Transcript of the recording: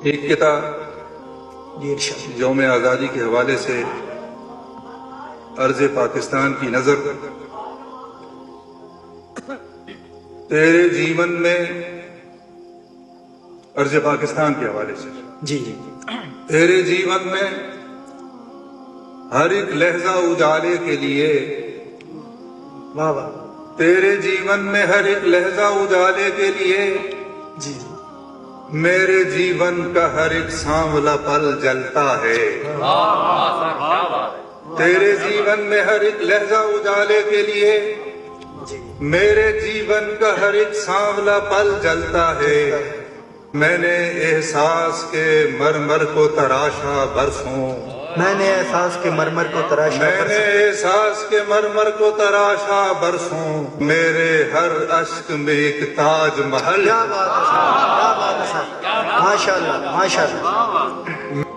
ایک کتاب جی ارشاد۔ یوم آزادی کے حوالے سے عرض پاکستان کی نظر تیرے جیون میں، عرض پاکستان کے حوالے سے جی جی تیرے جیون میں ہر ایک لہجہ اجالے کے لیے، واہ واہ، تیرے جیون میں ہر ایک لہجہ اجالے کے لیے جی میرے جیون کا ہر ایک سانولا پل جلتا ہے۔ تیرے جیون میں ہر ایک لہجہ اجالے کے لیے جی میرے جیون کا ہر ایک سانولا پل جلتا ہے۔ میں نے احساس کے مرمر کو تراشا برسوں، میں نے احساس کے مرمر کو تراشا میں نے احساس کے مرمر کو تراشا برسوں، میرے ہر اشک میں ایک تاج محل، کیا بات ہے صاحب، کیا بات ہے صاحب، ماشاء اللہ ماشاء اللہ۔